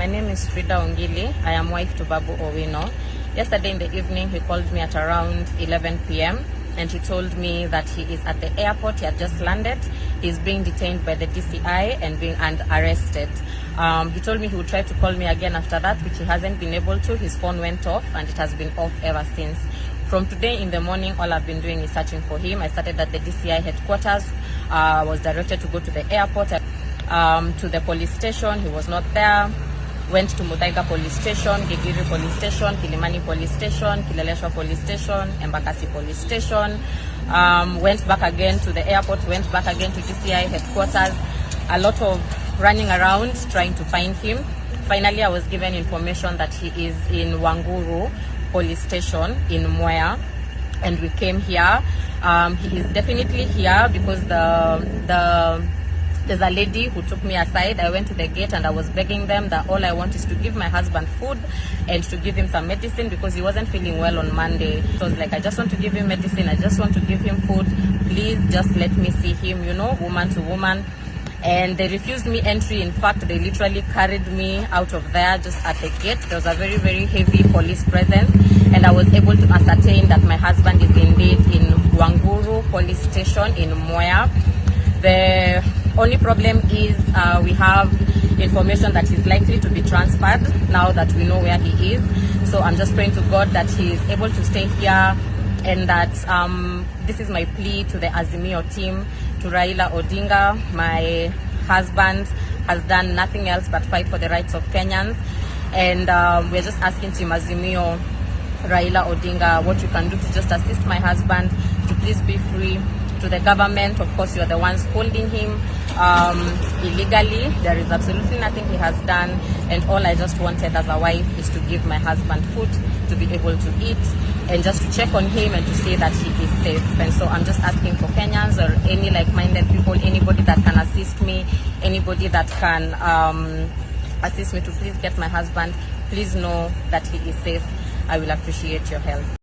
My name is Fridah Ongili. I am wife to Babu Owino. Yesterday in the evening, he called me at around 11 p.m. and he told me that he is at the airport. He had just landed. He's being detained by the DCI and arrested. He told me he would try to call me again after that, which he hasn't been able to. His phone went off and it has been off ever since. From today in the morning, all I've been doing is searching for him. I started at the DCI headquarters. I was directed to go to the airport, to the police station. He was not there. Went to Muthaiga police station, Gigiri police station, Kilimani police station, Kileleshwa police station, Embakasi police station. Went back again to the airport, went back again to DCI headquarters. A lot of running around trying to find him. Finally, I was given information that he is in Wanguru police station in Mwea, and we came here. He is definitely here because there's a lady who took me aside. I went to the gate and I was begging them that all I want is to give my husband food and to give him some medicine because he wasn't feeling well on Monday. So I was like, I just want to give him medicine. I just want to give him food. Please just let me see him, woman to woman. And they refused me entry. In fact, they literally carried me out of there just at the gate. There was a very, very heavy police presence, and I was able to ascertain that my husband is indeed in Wanguru police station in Mwea. The only problem is we have information that he's likely to be transferred now that we know where he is. So I'm just praying to God that he is able to stay here, and that this is my plea to the Azimio team, to Raila Odinga. My husband has done nothing else but fight for the rights of Kenyans, and we're just asking Team Azimio, Raila Odinga, what you can do to just assist my husband to please be free. To the government, of course, you are the ones holding him illegally. There is absolutely nothing he has done, and all I just wanted as a wife is to give my husband food, to be able to eat, and just to check on him and to say that he is safe. And so I'm just asking for Kenyans or any like-minded people, anybody that can assist me, anybody that can assist me to please get my husband. Please know that he is safe. I will appreciate your help.